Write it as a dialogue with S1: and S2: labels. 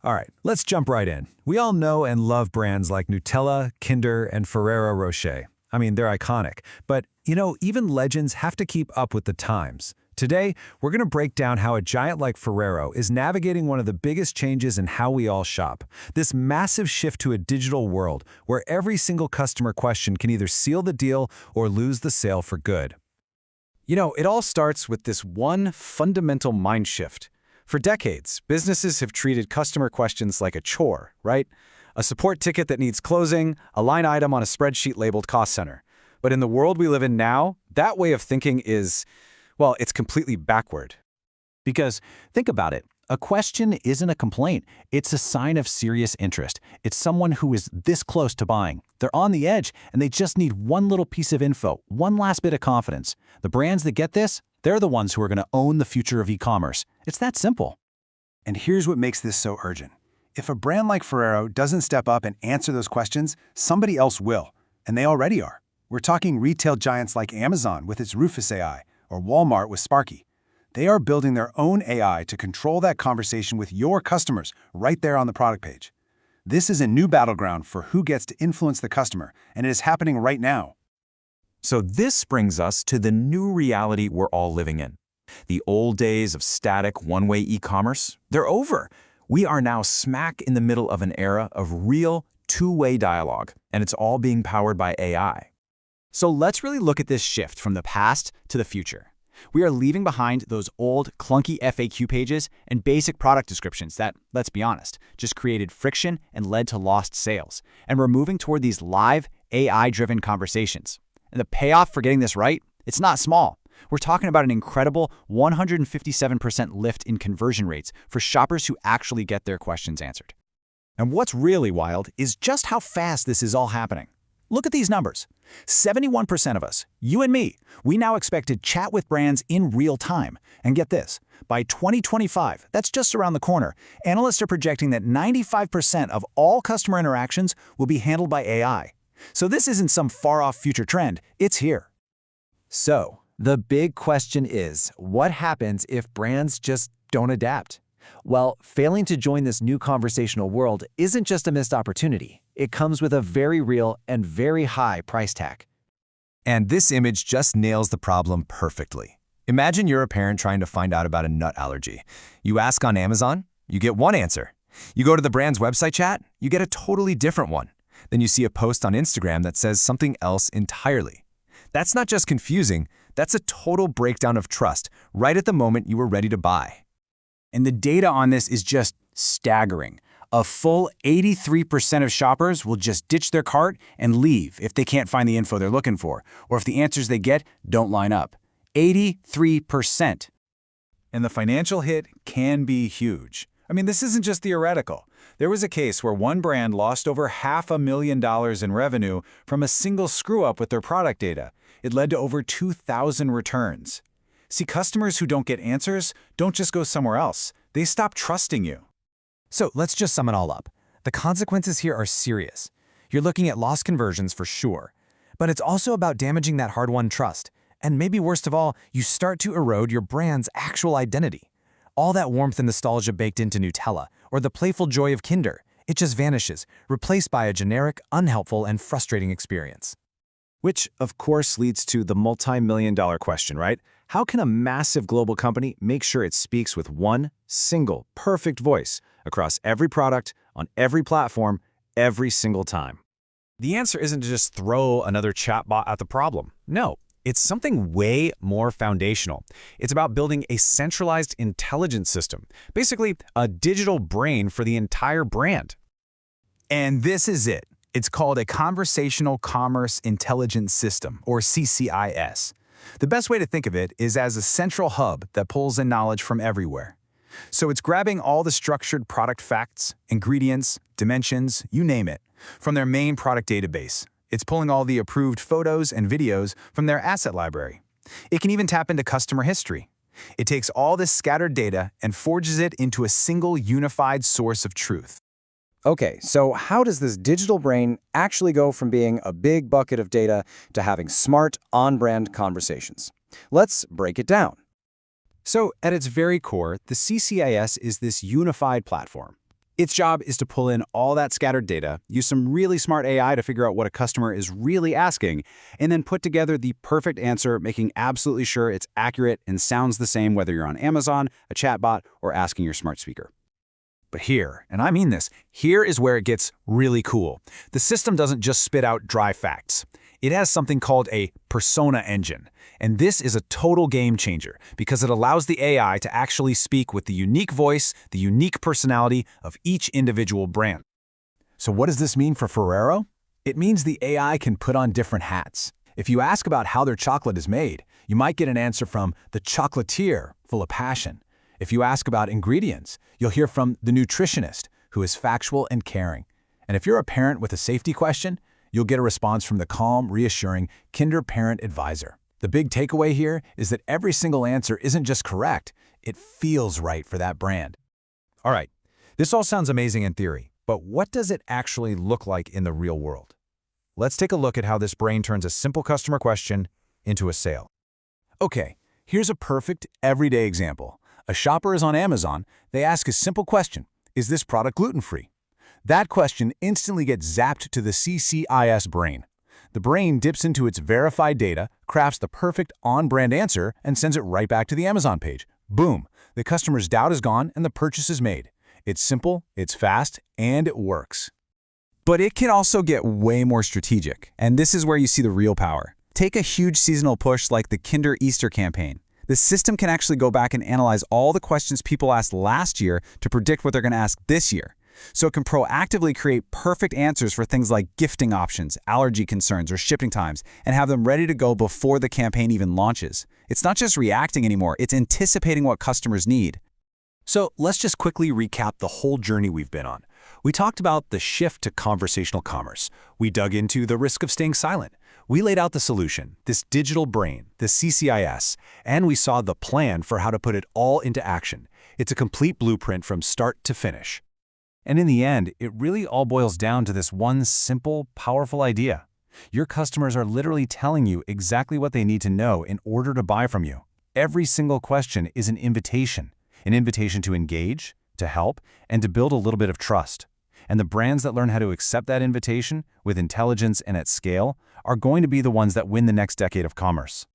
S1: All right, let's jump right in. We all know and love brands like Nutella, Kinder, and Ferrero Rocher. I mean, they're iconic. But, even legends have to keep up with the times. Today, we're going to break down how a giant like Ferrero is navigating one of the biggest changes in how we all shop. This massive shift to a digital world where every single customer question can either seal the deal or lose the sale for good.
S2: It all starts with this one fundamental mind shift. For decades, businesses have treated customer questions like a chore, right? A support ticket that needs closing, a line item on a spreadsheet labeled cost center. But in the world we live in now, that way of thinking is, well, it's completely backward.
S3: Because, think about it, a question isn't a complaint. It's a sign of serious interest. It's someone who is this close to buying. They're on the edge, and they just need one little piece of info, one last bit of confidence. The brands that get this, they're the ones who are going to own the future of e-commerce. It's that simple.
S4: And here's what makes this so urgent. If a brand like Ferrero doesn't step up and answer those questions, somebody else will, and they already are. We're talking retail giants like Amazon with its Rufus AI, or Walmart with Sparky. They are building their own AI to control that conversation with your customers right there on the product page. This is a new battleground for who gets to influence the customer, and it is happening right now.
S5: So this brings us to the new reality we're all living in. The old days of static one-way e-commerce, they're over. We are now smack in the middle of an era of real two-way dialogue, and it's all being powered by AI.
S2: So let's really look at this shift from the past to the future. We are leaving behind those old, clunky FAQ pages and basic product descriptions that, let's be honest, just created friction and led to lost sales. And we're moving toward these live, AI-driven conversations. And the payoff for getting this right, it's not small. We're talking about an incredible 157% lift in conversion rates for shoppers who actually get their questions answered.
S3: And what's really wild is just how fast this is all happening. Look at these numbers. 71% of us, you and me, we now expect to chat with brands in real time. And get this, by 2025, that's just around the corner, analysts are projecting that 95% of all customer interactions will be handled by AI. So this isn't some far-off future trend, it's here.
S1: So, the big question is, what happens if brands just don't adapt? Well, failing to join this new conversational world isn't just a missed opportunity. It comes with a very real and very high price tag.
S6: And this image just nails the problem perfectly. Imagine you're a parent trying to find out about a nut allergy. You ask on Amazon, you get one answer. You go to the brand's website chat, you get a totally different one. Then you see a post on Instagram that says something else entirely. That's not just confusing, that's a total breakdown of trust right at the moment you were ready to buy.
S2: And the data on this is just staggering. A full 83% of shoppers will just ditch their cart and leave if they can't find the info they're looking for, or if the answers they get don't line up. 83%.
S1: And the financial hit can be huge. I mean, this isn't just theoretical. There was a case where one brand lost over $500,000 in revenue from a single screw-up with their product data. It led to over 2,000 returns. See, customers who don't get answers don't just go somewhere else. They stop trusting you.
S6: So let's just sum it all up. The consequences here are serious. You're looking at lost conversions for sure. But it's also about damaging that hard-won trust. And maybe worst of all, you start to erode your brand's actual identity. All that warmth and nostalgia baked into Nutella, or the playful joy of Kinder, it just vanishes, replaced by a generic, unhelpful, and frustrating experience.
S1: Which, of course, leads to the multi-million-dollar question, right? How can a massive global company make sure it speaks with one single, perfect voice across every product, on every platform, every single time?
S5: The answer isn't to just throw another chatbot at the problem. No, it's something way more foundational. It's about building a centralized intelligence system, basically a digital brain for the entire brand.
S6: And this is it. It's called a Conversational Commerce Intelligence System, or CCIS. The best way to think of it is as a central hub that pulls in knowledge from everywhere. So it's grabbing all the structured product facts, ingredients, dimensions, you name it, from their main product database. It's pulling all the approved photos and videos from their asset library. It can even tap into customer history. It takes all this scattered data and forges it into a single unified source of truth.
S3: Okay, so how does this digital brain actually go from being a big bucket of data to having smart, on-brand conversations? Let's break it down.
S2: So, at its very core, the CCIS is this unified platform.
S3: Its job is to pull in all that scattered data, use some really smart AI to figure out what a customer is really asking, and then put together the perfect answer, making absolutely sure it's accurate and sounds the same whether you're on Amazon, a chatbot, or asking your smart speaker.
S6: But here, and I mean this, here is where it gets really cool. The system doesn't just spit out dry facts. It has something called a persona engine. And this is a total game changer because it allows the AI to actually speak with the unique voice, the unique personality of each individual brand.
S1: So what does this mean for Ferrero? It means the AI can put on different hats. If you ask about how their chocolate is made, you might get an answer from the Chocolatier, full of passion. If you ask about ingredients, you'll hear from the Nutritionist, who is factual and caring. And if you're a parent with a safety question, you'll get a response from the calm, reassuring Kinder Parent Advisor. The big takeaway here is that every single answer isn't just correct, it feels right for that brand.
S6: All right, this all sounds amazing in theory, but what does it actually look like in the real world? Let's take a look at how this brain turns a simple customer question into a sale.
S1: Okay, here's a perfect, everyday example. A shopper is on Amazon, they ask a simple question, is this product gluten-free? That question instantly gets zapped to the CCIS brain. The brain dips into its verified data, crafts the perfect on-brand answer, and sends it right back to the Amazon page. Boom! The customer's doubt is gone and the purchase is made. It's simple, it's fast, and it works.
S3: But it can also get way more strategic, and this is where you see the real power. Take a huge seasonal push like the Kinder Easter campaign. The system can actually go back and analyze all the questions people asked last year to predict what they're going to ask this year. So it can proactively create perfect answers for things like gifting options, allergy concerns, or shipping times, and have them ready to go before the campaign even launches. It's not just reacting anymore, it's anticipating what customers need.
S1: So let's just quickly recap the whole journey we've been on. We talked about the shift to conversational commerce. We dug into the risk of staying silent. We laid out the solution, this digital brain, the CCIS, and we saw the plan for how to put it all into action. It's a complete blueprint from start to finish. And in the end, it really all boils down to this one simple, powerful idea. Your customers are literally telling you exactly what they need to know in order to buy from you. Every single question is an invitation to engage, to help, and to build a little bit of trust. And the brands that learn how to accept that invitation with intelligence and at scale are going to be the ones that win the next decade of commerce.